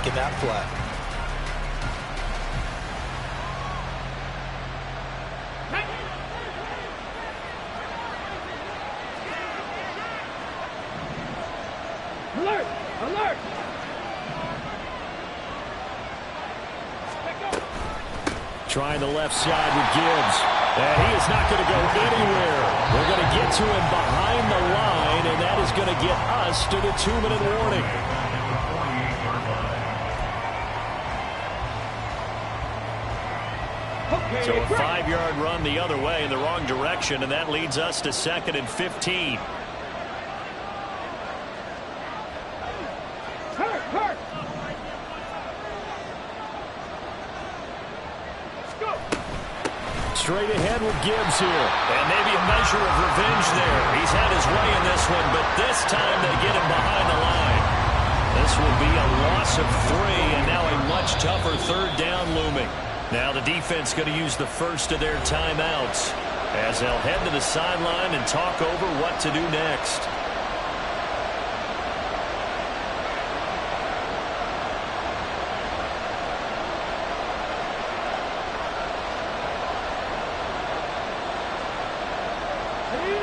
making that play. Alert! Alert! Trying the left side with Gibbs. And he is not going to go anywhere. We're going to get to him behind the line, and that is going to get us to the 2-minute warning. So a 5-yard run the other way in the wrong direction, and that leads us to 2nd and 15. Straight ahead with Gibbs here. And maybe a measure of revenge there. He's had his way in this one, but this time they get him behind the line. This will be a loss of 3, and now a much tougher 3rd down looming. Now the defense going to use the first of their timeouts as they'll head to the sideline and talk over what to do next.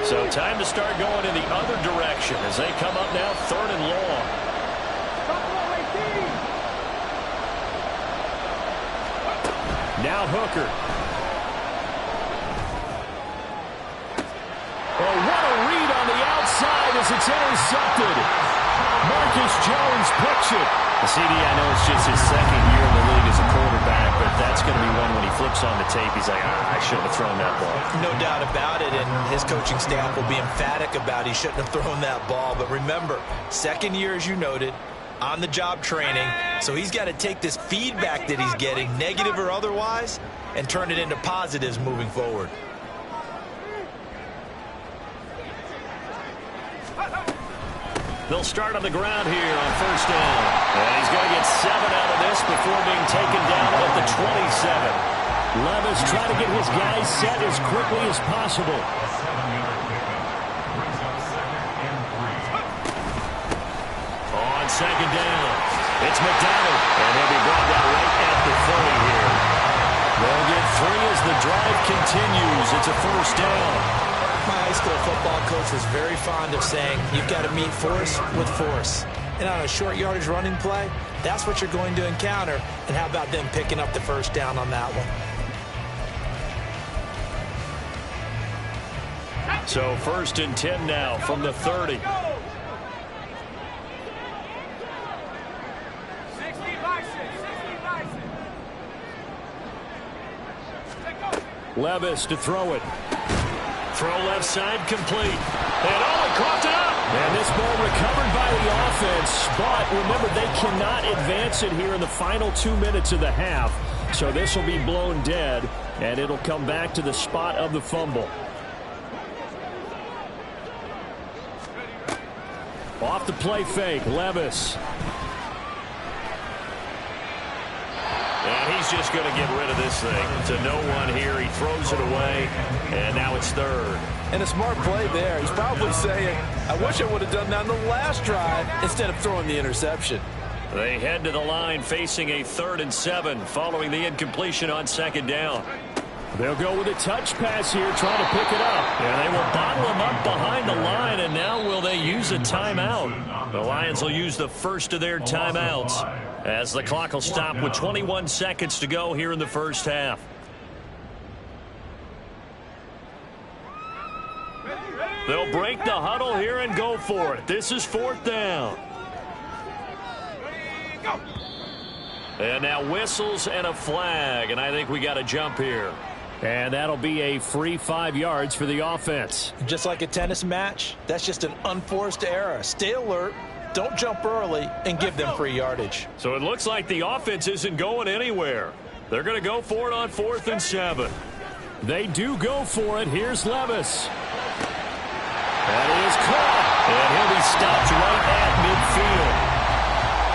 So time to start going in the other direction as they come up now 3rd and long. Now Hooker. Oh, what a read on the outside as it's intercepted. Marcus Jones picks it. The CD, I know it's just his 2nd year in the league as a quarterback, but that's going to be one when he flips on the tape. He's like, I shouldn't have thrown that ball. No doubt about it, and his coaching staff will be emphatic about he shouldn't have thrown that ball. But remember, 2nd year, as you noted, on-the-job training, so he's got to take this feedback that he's getting, negative or otherwise, and turn it into positives moving forward. They'll start on the ground here on 1st down. And he's going to get 7 out of this before being taken down at the 27. Levis trying to get his guys set as quickly as possible. On 2nd down, it's McDonald. And he'll be brought down right at the 30 here. They'll get 3 as the drive continues. It's a 1st down. My high school football coach was very fond of saying, you've got to meet force with force. And on a short yardage running play, that's what you're going to encounter. And how about them picking up the 1st down on that one? So 1st and 10 now from the 30. Levis to throw it. Throw left side complete. And he caught it up. And this ball recovered by the offense. But remember, they cannot advance it here in the final 2 minutes of the half. So this will be blown dead. And it'll come back to the spot of the fumble. Off the play fake, Levis. And he's just going to get rid of this thing. To no one here. He throws it away. And now it's 3rd. And a smart play there. He's probably saying, I wish I would have done that on the last drive instead of throwing the interception. They head to the line facing a 3rd and 7 following the incompletion on 2nd down. They'll go with a touch pass here, trying to pick it up. And they will bottle him up behind the line, and now will they use a timeout? The Lions will use the first of their timeouts as the clock will stop with 21 seconds to go here in the 1st half. They'll break the huddle here and go for it. This is 4th down. And now whistles and a flag, and I think we got a jump here. And that'll be a free 5 yards for the offense. Just like a tennis match, that's just an unforced error. Stay alert, don't jump early, and give them free yardage. So it looks like the offense isn't going anywhere. They're going to go for it on 4th and 7. They do go for it. Here's Levis. That is caught. And he'll be stopped right at midfield.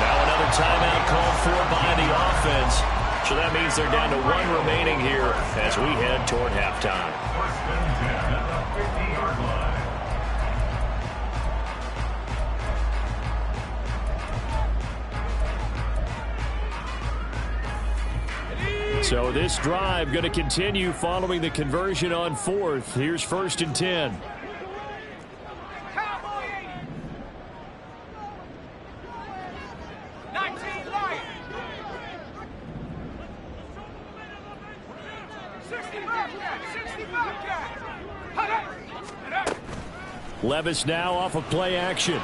Now another timeout called for by the offense. So that means they're down to 1 remaining here as we head toward halftime. So this drive going to continue following the conversion on 4th. Here's 1st and 10. Levis now off of play action.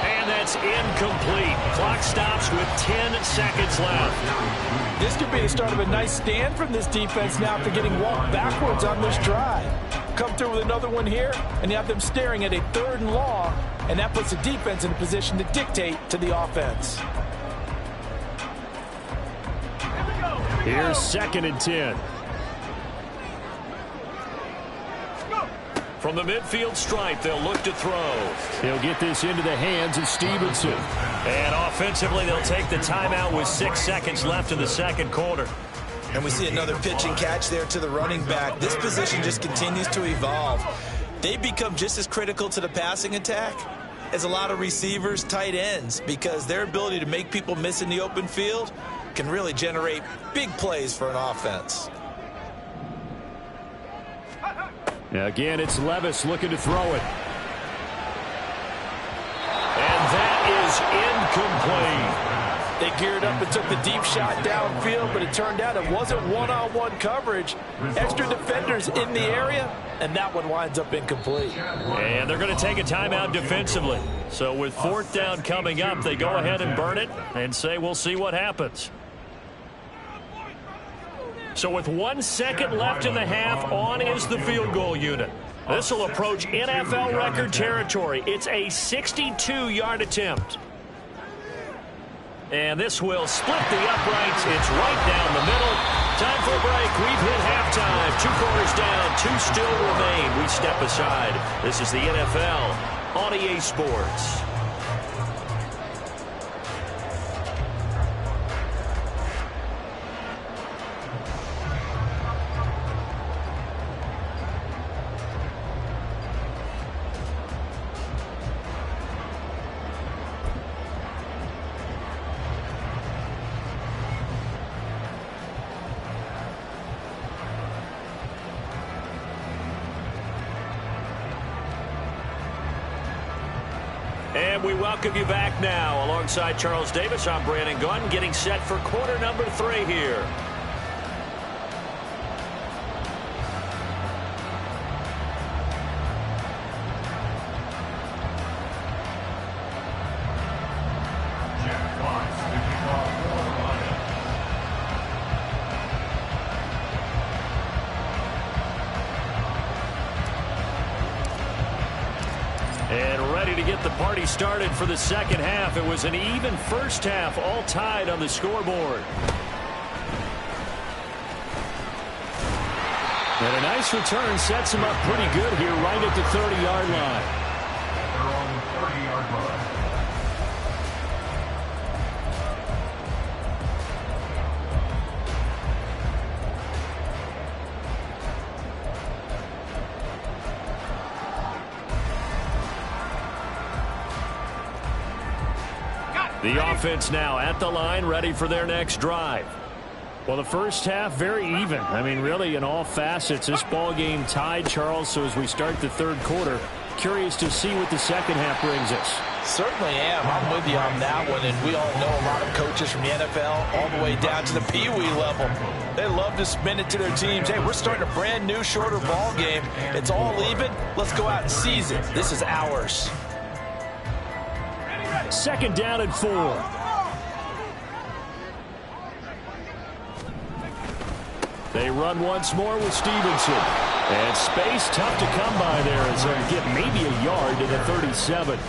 And that's incomplete. Clock stops with 10 seconds left. This could be the start of a nice stand from this defense now after getting walked backwards on this drive. Come through with another one here, and you have them staring at a 3rd and long, and that puts the defense in a position to dictate to the offense. Here's 2nd and 10. From the midfield stripe, they'll look to throw. He'll get this into the hands of Stevenson. And offensively, they'll take the timeout with 6 seconds left in the 2nd quarter. And we see another pitch and catch there to the running back. This position just continues to evolve. They become just as critical to the passing attack as a lot of receivers, tight ends, because their ability to make people miss in the open field can really generate big plays for an offense. Now again, it's Levis looking to throw it. And that is incomplete. They geared up and took the deep shot downfield, but it turned out it wasn't one-on-one coverage. Extra defenders in the area, and that one winds up incomplete. And they're going to take a timeout defensively. So with 4th down coming up, they go ahead and burn it and say we'll see what happens. So with 1 second left in the half, on is the field goal unit. This will approach NFL record territory. It's a 62-yard attempt. And this will split the uprights. It's right down the middle. Time for a break. We've hit halftime. 2 quarters down, 2 still remain. We step aside. This is the NFL on EA Sports. And we welcome you back now. Alongside Charles Davis, I'm Brandon Gunn, getting set for quarter number 3 here. The party started for the 2nd half. It was an even first half, all tied on the scoreboard. And a nice return sets him up pretty good here right at the 30-yard line. They're on the 30-yard line. The offense now at the line, ready for their next drive. Well, the first half, very even. I mean, really, in all facets, this ball game tied, Charles. So as we start the 3rd quarter, curious to see what the 2nd half brings us. Certainly am. I'm with you on that one. And we all know a lot of coaches from the NFL all the way down to the Pee Wee level. They love to spin it to their teams. Hey, we're starting a brand new, shorter ball game. It's all even. Let's go out and seize it. This is ours. 2nd down and 4. They run once more with Stevenson. And space tough to come by there as they'll get maybe a yard to the 37.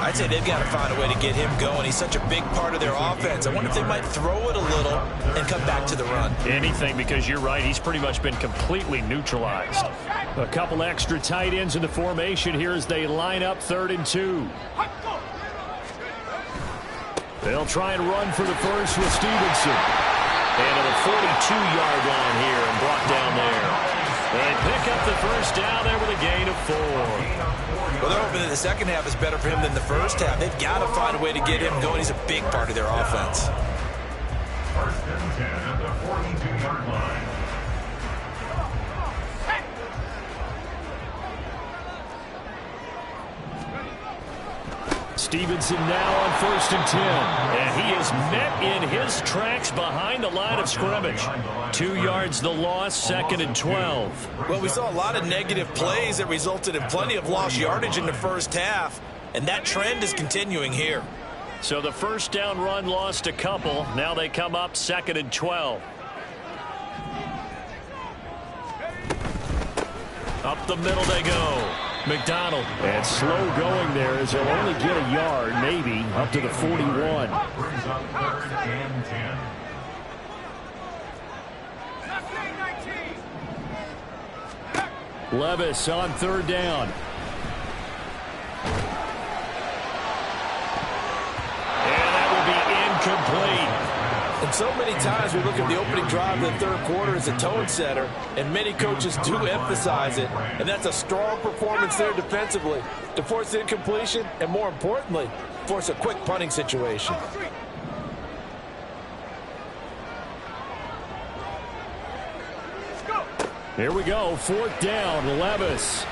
I'd say they've got to find a way to get him going. He's such a big part of their offense. I wonder if they might throw it a little and come back to the run. Anything, because you're right. He's pretty much been completely neutralized. A couple extra tight ends in the formation here as they line up 3rd and 2. They'll try and run for the first with Stevenson. And to the 42-yard line here and brought down there. They pick up the first down there with a gain of 4. Well, they're hoping that the 2nd half is better for him than the first half. They've got to find a way to get him going. He's a big part of their offense. and 10 at the 42-yard line. Stevenson now on 1st and 10. And he is met in his tracks behind the line of scrimmage. 2 yards the loss, 2nd and 12. Well, we saw a lot of negative plays that resulted in plenty of lost yardage in the first half, and that trend is continuing here. So the first down run lost a couple. Now they come up 2nd and 12. Up the middle they go. McDonald. And slow going there as he'll only get a yard, maybe, up to the 41. Brings up 3rd and 10. Levis on 3rd down. And that will be incomplete. And so many times we look at the opening drive of the third quarter as a tone setter, and many coaches do emphasize it, and that's a strong performance there defensively to force incompletion and, more importantly, force a quick punting situation. Here we go, 4th down, Levis.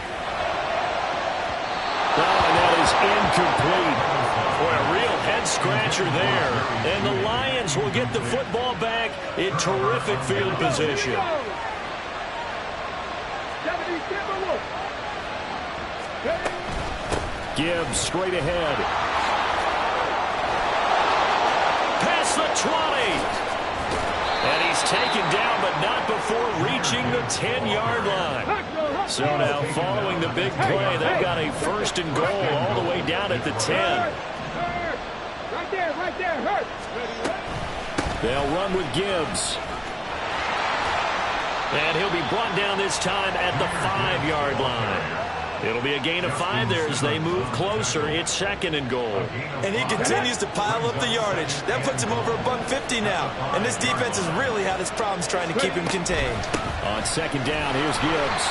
Oh, and that is incomplete. Boy, a real head-scratcher there. And the Lions will get the football back in terrific field position. Gibbs straight ahead. Past the 20. And he's taken down, but not before reaching the 10-yard line. So now, following the big play, they've got a 1st and goal all the way down at the 10. Right there, hurt. They'll run with Gibbs. And he'll be brought down this time at the 5-yard line. It'll be a gain of 5 there as they move closer. It's 2nd and goal. And he continues to pile up the yardage. That puts him over $150 now. And this defense has really had its problems trying to keep him contained. On 2nd down, here's Gibbs.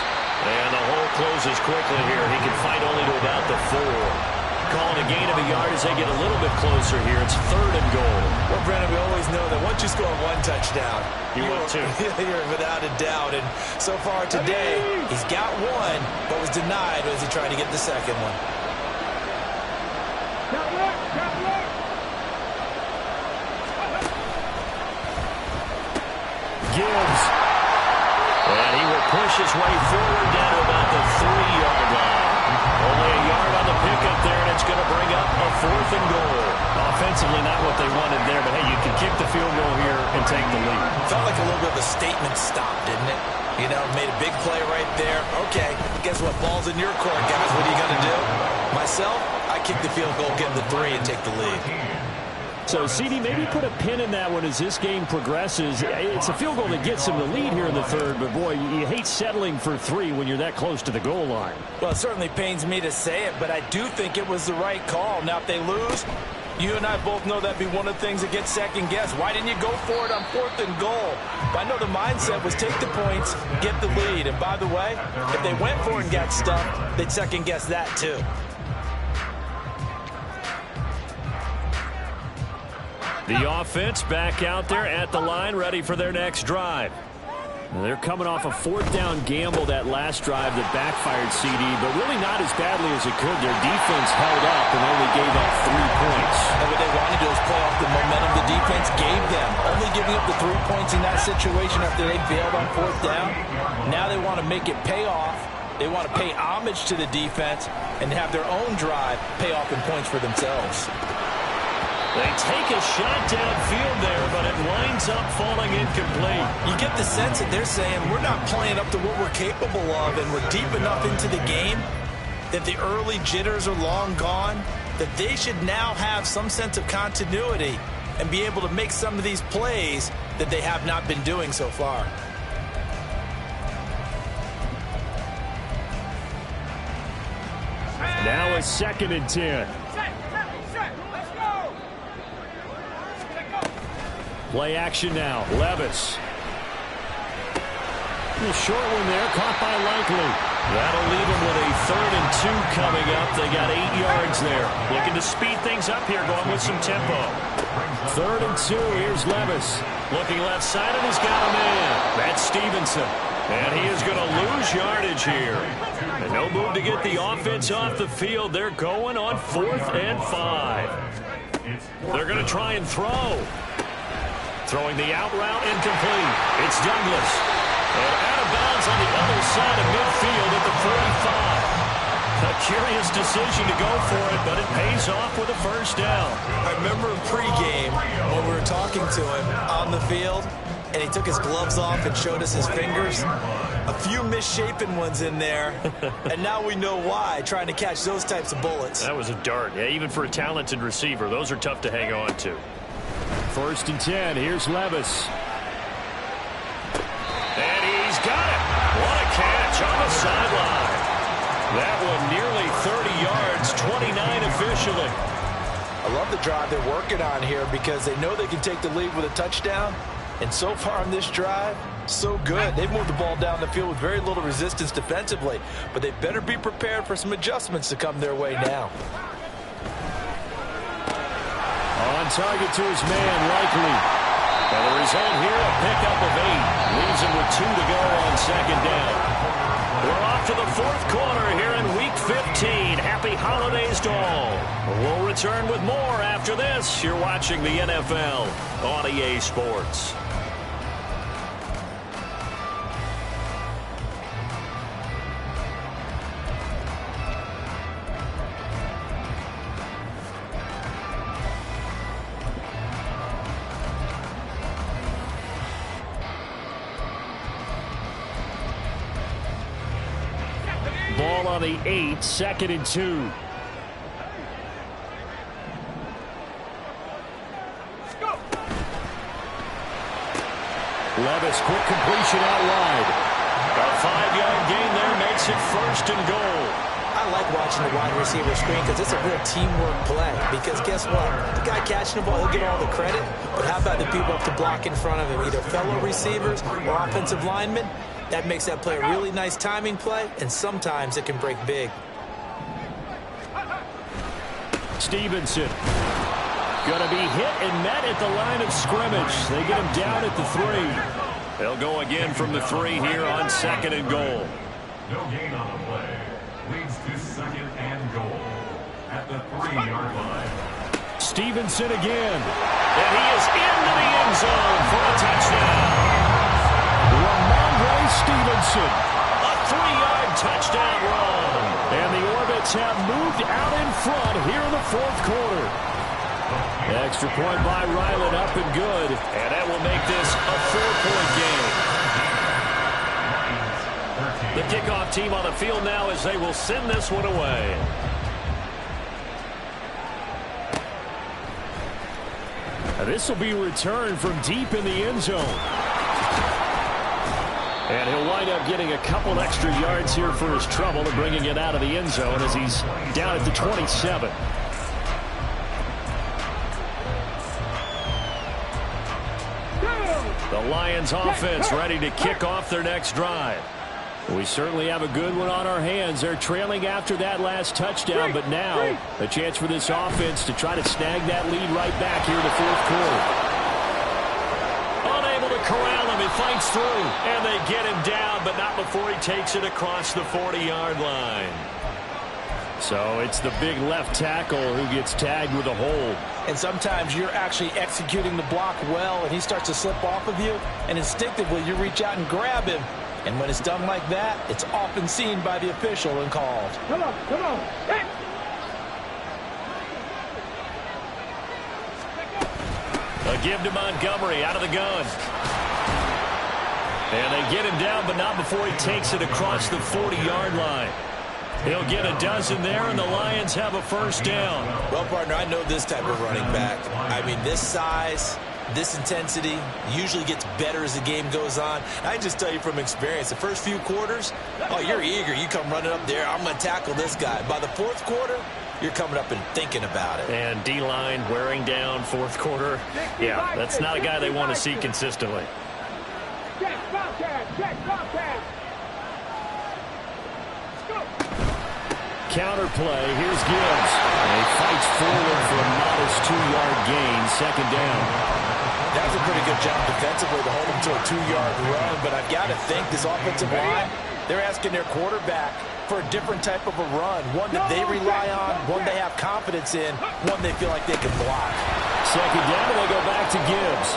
And the hole closes quickly here. He can fight only to about the 4. Calling a gain of a yard as they get a little bit closer here. It's 3rd and goal. Well, Brandon, we always know that once you score 1 touchdown, You will too. You're without a doubt. And so far today, he's got 1, but was denied as he tried to get the second one. Gibbs. And he will push his way forward down to about the 3-yard line. Only a yard on the pickup there, and it's going to bring up a 4th and goal. Offensively, not what they wanted there, but hey, you can kick the field goal here and take the lead. Felt like a little bit of a statement stop, didn't it? You know, made a big play right there. Okay, guess what? Ball's in your court, guys. What are you going to do? Myself, I kick the field goal, get the 3, and take the lead. So, CD, maybe put a pin in that one as this game progresses. It's a field goal that gets them the lead here in the 3rd, but boy, you hate settling for 3 when you're that close to the goal line. Well, it certainly pains me to say it, but I do think it was the right call. Now, if they lose, you and I both know that'd be one of the things that gets second-guessed. Why didn't you go for it on 4th and goal? But I know the mindset was take the points, get the lead. And by the way, if they went for it and got stuffed, they'd second-guess that too. The offense back out there at the line, ready for their next drive. They're coming off a 4th down gamble that last drive that backfired, CD, but really not as badly as it could. Their defense held up and only gave up 3 points. And what they wanted to do is play off the momentum the defense gave them. Only giving up the 3 points in that situation after they failed on 4th down. Now they want to make it pay off. They want to pay homage to the defense and have their own drive pay off in points for themselves. They take a shot downfield there, but it winds up falling incomplete. You get the sense that they're saying we're not playing up to what we're capable of, and we're deep enough into the game that the early jitters are long gone, that they should now have some sense of continuity and be able to make some of these plays that they have not been doing so far. Now a 2nd and 10. Play action now. Levis. The short one there, caught by Likely. That'll leave them with a 3rd and 2 coming up. They got 8 yards there. Looking to speed things up here, going with some tempo. 3rd and 2. Here's Levis. Looking left side, and he's got a man. That's Stevenson. And he is going to lose yardage here. And no move to get the offense off the field. They're going on 4th and 5. They're going to try and throw. Throwing the out route incomplete. It's Douglas. And out of bounds on the other side of midfield at the 45. A curious decision to go for it, but it pays off with a first down. I remember pregame when we were talking to him on the field, and he took his gloves off and showed us his fingers. A few misshapen ones in there, and now we know why, trying to catch those types of bullets. That was a dart. Yeah, even for a talented receiver, those are tough to hang on to. 1st and 10. Here's Levis. And he's got it. What a catch on the sideline. That one nearly 30 yards, 29 officially. I love the drive they're working on here because they know they can take the lead with a touchdown. And so far on this drive, so good. They've moved the ball down the field with very little resistance defensively. But they better be prepared for some adjustments to come their way now. On target to his man, Likely. And the result here, a pickup of 8. Leaves him with 2 to go on 2nd down. We're off to the 4th quarter here in Week 15. Happy holidays to all. We'll return with more after this. You're watching the NFL on EA Sports. Ball on the 8, 2nd and 2. Levis, quick completion out wide. A 5-yard gain there makes it 1st and goal. I like watching the wide receiver screen because it's a real teamwork play. Because guess what? The guy catching the ball, he'll get all the credit. But how about the people up to block in front of him, either fellow receivers or offensive linemen? That makes that play a really nice timing play, and sometimes it can break big. Stevenson. Going to be hit and met at the line of scrimmage. They get him down at the 3. They'll go again from the 3 here on 2nd and goal. No gain on the play. Leads to 2nd and goal at the 3-yard line. Stevenson again. And he is into the end zone for a touchdown. Stevenson. A 3-yard touchdown run. And the Orbits have moved out in front here in the 4th quarter. Extra point by Ryland, up and good. And that will make this a 4-point game. The kickoff team on the field now as they will send this one away. Now this will be returned from deep in the end zone. And he'll wind up getting a couple extra yards here for his trouble and bringing it out of the end zone as he's down at the 27. The Lions offense ready to kick off their next drive. We certainly have a good one on our hands. They're trailing after that last touchdown, but now a chance for this offense to try to snag that lead right back here in the 4th quarter. Corral him, he fights through, and they get him down, but not before he takes it across the 40-yard line. So it's the big left tackle who gets tagged with a hold. And sometimes you're actually executing the block well, and he starts to slip off of you, and instinctively you reach out and grab him. And when it's done like that, it's often seen by the official and called. Come on, come on. Hey. A give to Montgomery out of the gun. And they get him down, but not before he takes it across the 40-yard line. He'll get a dozen there, and the Lions have a first down. Well, partner, I know this type of running back. I mean, this size, this intensity usually gets better as the game goes on. I can just tell you from experience, the first few quarters, oh, you're eager. You come running up there, I'm going to tackle this guy. By the 4th quarter, you're coming up and thinking about it. And D-line wearing down 4th quarter. Yeah, that's not a guy they want to see consistently. Check, Bobcat, check, Bobcat. Counter play, here's Gibbs. He fights forward for a modest 2-yard gain, second down. That was a pretty good job defensively to hold him to a 2-yard run, but I've got to think this offensive line, they're asking their quarterback for a different type of a run, one that they rely on, one they have confidence in, one they feel like they can block. Second down, and they go back to Gibbs.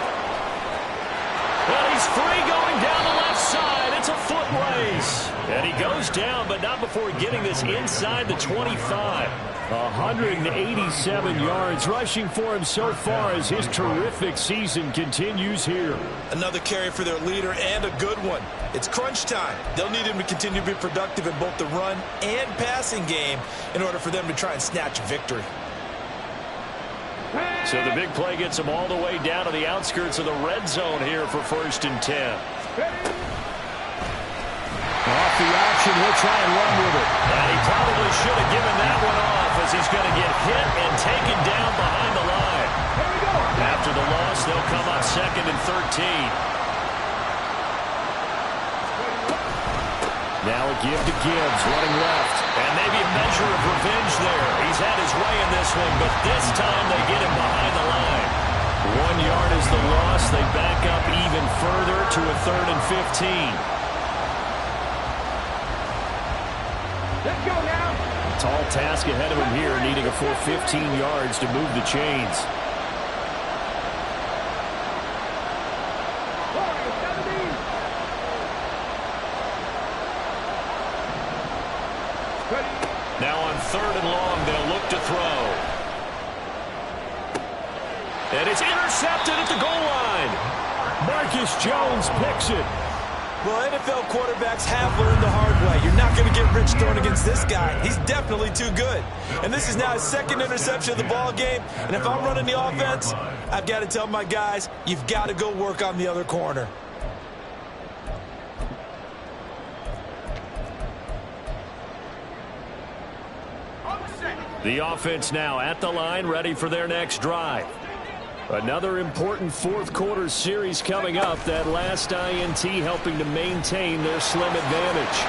Well, he's free going down the left side. It's a foot race. And he goes down, but not before getting this inside the 25. 187 yards rushing for him so far as his terrific season continues here. Another carry for their leader and a good one. It's crunch time. They'll need him to continue to be productive in both the run and passing game in order for them to try and snatch a victory. So the big play gets him all the way down to the outskirts of the red zone here for 1st and 10. Off the option, he'll try and run with it. And he probably should have given that one off as he's going to get hit and taken down behind the line. After the loss, they'll come up 2nd and 13. Now a give to Gibbs, running left. And maybe a measure of revenge there. He's had his way in this one, but this time they get him behind the line. 1 yard is the loss. They back up even further to a 3rd and 15. Let's go now. Tall task ahead of him here, needing a full 15 yards to move the chains. Now on 3rd and long, they'll look to throw. And it's intercepted at the goal line. Marcus Jones picks it. Well, NFL quarterbacks have learned the hard way. You're not going to get rich throwing against this guy. He's definitely too good. And this is now his 2nd interception of the ball game. And if I'm running the offense, I've got to tell my guys, you've got to go work on the other corner. The offense now at the line, ready for their next drive. Another important 4th quarter series coming up. That last INT helping to maintain their slim advantage.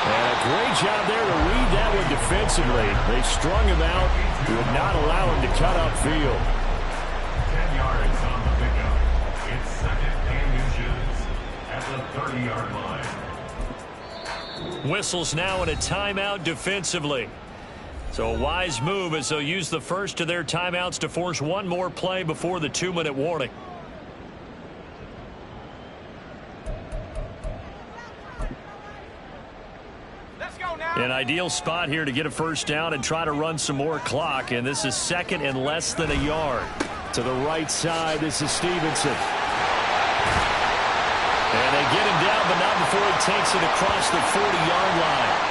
And a great job there to read that one defensively. They strung him out, would not allow him to cut upfield. 10 yards on the pickup. It's 2nd and inches at the 30-yard line. Whistles now in a timeout defensively. So a wise move as they'll use the first of their timeouts to force one more play before the 2-minute warning. Let's go now. An ideal spot here to get a first down and try to run some more clock. And this is 2nd and less than a yard. To the right side, this is Stevenson. And they get him down, but not before he takes it across the 40-yard line.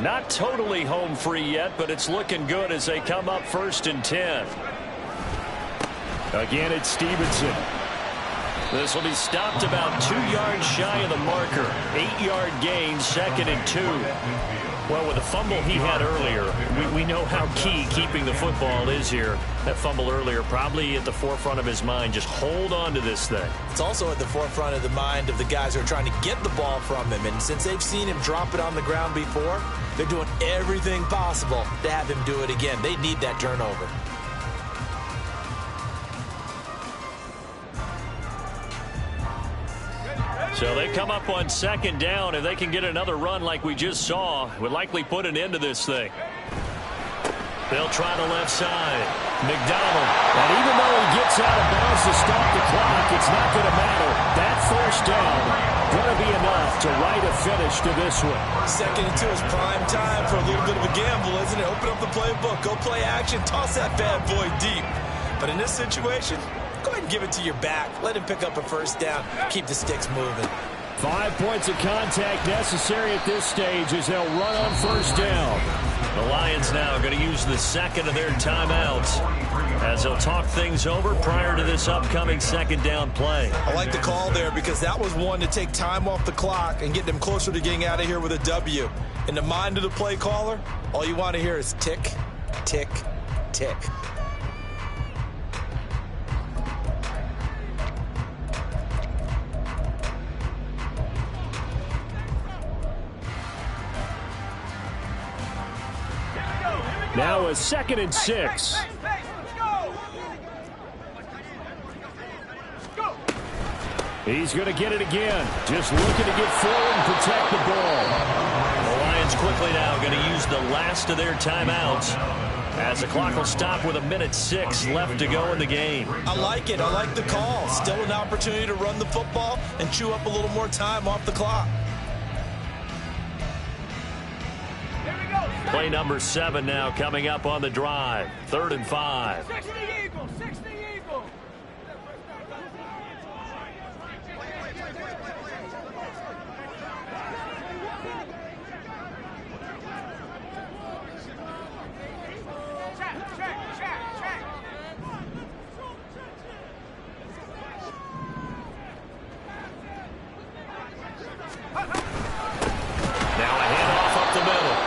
Not totally home free yet, but it's looking good as they come up 1st and 10. Again, it's Stevenson. This will be stopped about 2 yards shy of the marker. 8-yard gain, 2nd and 2. Well, with the fumble he had earlier, we know how key keeping the football is here. That fumble earlier probably at the forefront of his mind. Just hold on to this thing. It's also at the forefront of the mind of the guys who are trying to get the ball from him. And since they've seen him drop it on the ground before, they're doing everything possible to have him do it again. They need that turnover. So they come up on 2nd down. If they can get another run like we just saw, would likely put an end to this thing. They'll try the left side. McDonald. And even though he gets out of bounds to stop the clock, it's not going to matter. That first down going to be enough to write a finish to this one. 2nd and 2 is prime time for a little bit of a gamble, isn't it? Open up the playbook. Go play action. Toss that bad boy deep. But in this situation, go ahead and give it to your back. Let him pick up a first down. Keep the sticks moving. 5 points of contact necessary at this stage as they'll run on 1st down. The Lions now going to use the second of their timeouts as they'll talk things over prior to this upcoming second down play. I like the call there because that was one to take time off the clock and get them closer to getting out of here with a W. In the mind of the play caller, all you want to hear is tick, tick, tick. Now a 2nd and 6. He's going to get it again. Just looking to get forward and protect the ball. The Lions quickly now going to use the last of their timeouts as the clock will stop with 1:06 left to go in the game. I like it. I like the call. Still an opportunity to run the football and chew up a little more time off the clock. Play number 7 now coming up on the drive. 3rd and 5. 60 Eagles, 60 Eagles. Check. Now a handoff up the middle.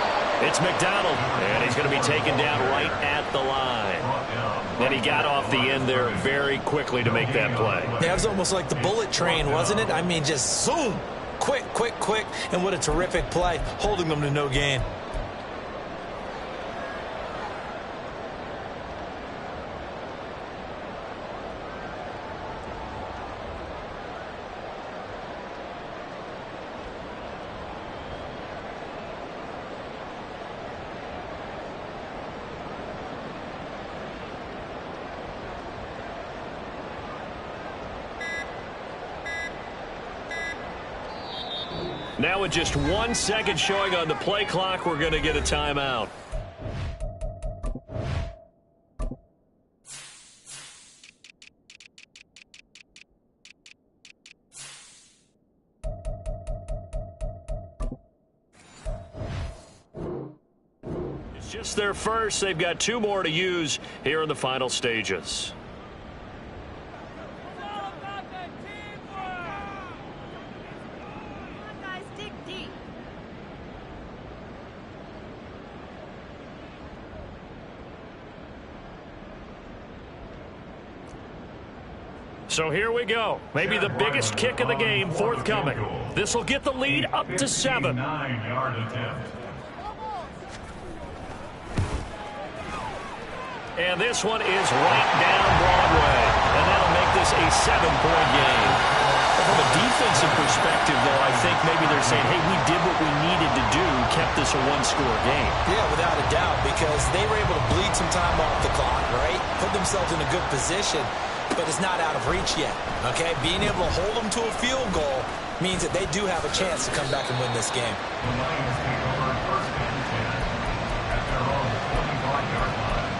It's McDonald, and he's going to be taken down right at the line. Then he got off the end there very quickly to make that play. That was almost like the bullet train, wasn't it? I mean, just zoom. Quick, and what a terrific play, holding them to no gain. Now with just 1 second showing on the play clock, we're going to get a timeout. It's just their first. They've got 2 more to use here in the final stages. So here we go. Maybe the biggest kick of the game forthcoming. This will get the lead up to 7. 9-yard attempt. And this one is right down Broadway. And that'll make this a 7-point game. From a defensive perspective, though, I think maybe they're saying, hey, we did what we needed to do, kept this a 1-score game. Yeah, without a doubt, because they were able to bleed some time off the clock, right? Put themselves in a good position, but it's not out of reach yet, okay? Being able to hold them to a field goal means that they do have a chance to come back and win this game. The Lions take over 1st and 10 at their own 25-yard line.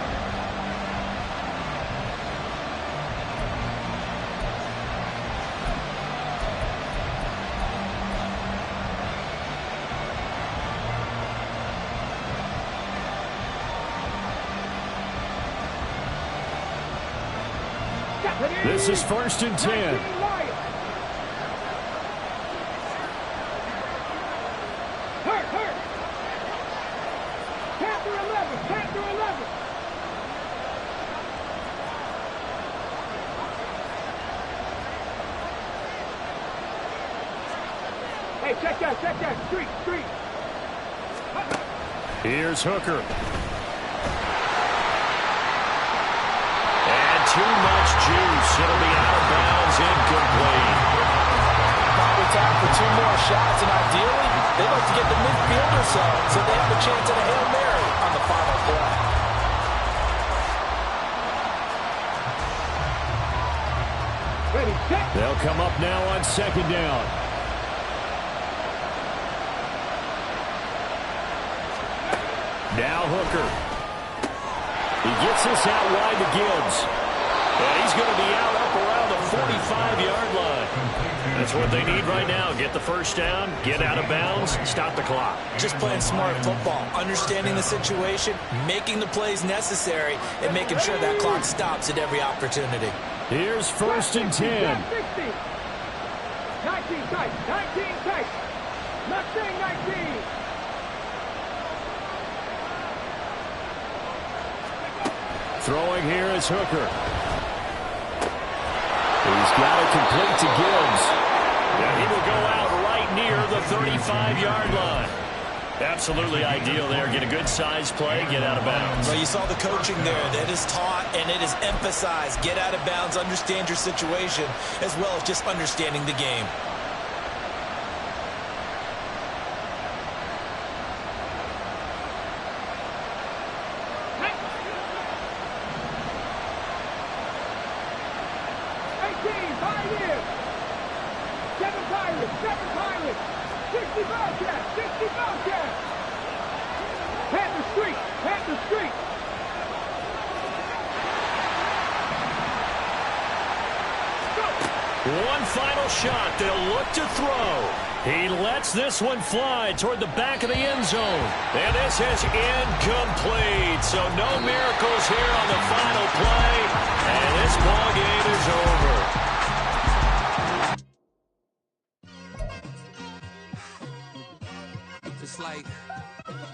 This is 1st and 10. Hurt. Panther 11. Hey, check that. Street. Here's Hooker. Too much juice. It'll be out of bounds, incomplete. Probably time for 2 more shots, and ideally, they'd like to get the midfield or so they have a chance at a Hail Mary on the final play. Ready, set. They'll come up now on 2nd down. Now Hooker. He gets this out wide to Gibbs. And he's going to be out up around the 45-yard line. That's what they need right now. Get the first down, get out of bounds, stop the clock. Just playing smart football, understanding the situation, making the plays necessary, and making sure that clock stops at every opportunity. Here's 1st and 10. 19 tight, 19 tight. Not saying 19. Throwing here is Hooker. He's got it complete to Gibbs. And he will go out right near the 35-yard line. Absolutely ideal there. Get a good size play, get out of bounds. Well, you saw the coaching there. That is taught and it is emphasized. Get out of bounds, understand your situation, as well as just understanding the game. One final shot. They'll look to throw. He lets this one fly toward the back of the end zone. And this is incomplete. So no miracles here on the final play. And this ball game is over. It's like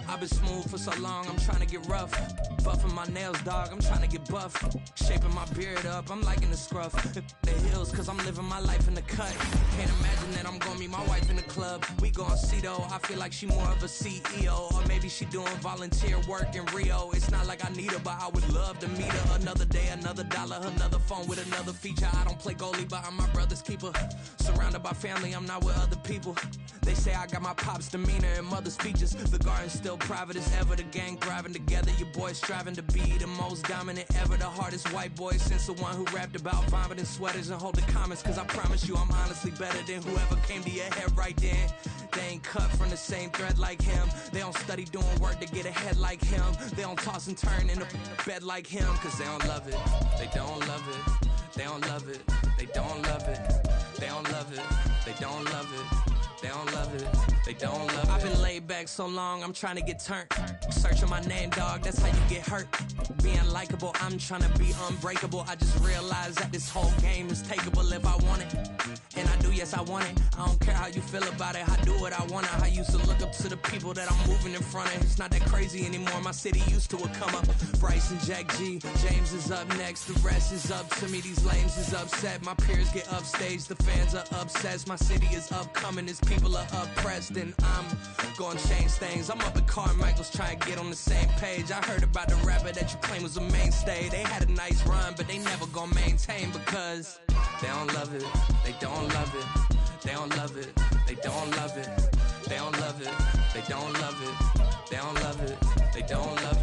I've been smooth for so long, I'm trying to get rough. Buffing my nails, dog, I'm trying to get buff. Shaping my beard up, I'm liking the scruff. The hills, cause I'm living my life in the cut. Can't imagine that I'm gonna meet my wife in the club. We gon' see though, I feel like she more of a CEO. Or maybe she doing volunteer work in Rio. It's not like I need her, but I would love to meet her. Another day, another dollar, another phone with another feature. I don't play goalie, but I'm my brother's keeper. Surrounded by family, I'm not with other people. They say I got my pop's demeanor and mother's features. The garden's still private as ever. The gang thriving together. Your boys striving to be the most dominant ever. The hardest white boy since the one who rapped about vomiting sweaters and holding comments. Cause I promise you I'm honestly better than whoever came to your head right then. They ain't cut from the same thread like him. They don't study doing work to get ahead like him. They don't toss and turn in the bed like him. Cause they don't love it. They don't love it. They don't love it. They don't love it. They don't love it. They don't love it. They don't love it. They don't love it. I've been laid back so long, I'm trying to get turned. Searching my name, dog, that's how you get hurt. Being likable, I'm trying to be unbreakable. I just realized that this whole game is takeable if I want it. And I do, yes, I want it. I don't care how you feel about it. I do what I want. I used to look up to the people that I'm moving in front of. It's not that crazy anymore. My city used to a come up. Bryce and Jack G. James is up next. The rest is up to me. These lames is upset. My peers get upstage. The fans are obsessed. My city is upcoming. Its people are oppressed. And I'm gonna change things. I'm up at Carmichael's trying to get on the same page. I heard about the rapper that you claim was a mainstay. They had a nice run, but they never gonna maintain because they don't love it. They don't love it. They don't love it. They don't love it. They don't love it. They don't love it. They don't love it. They don't love it.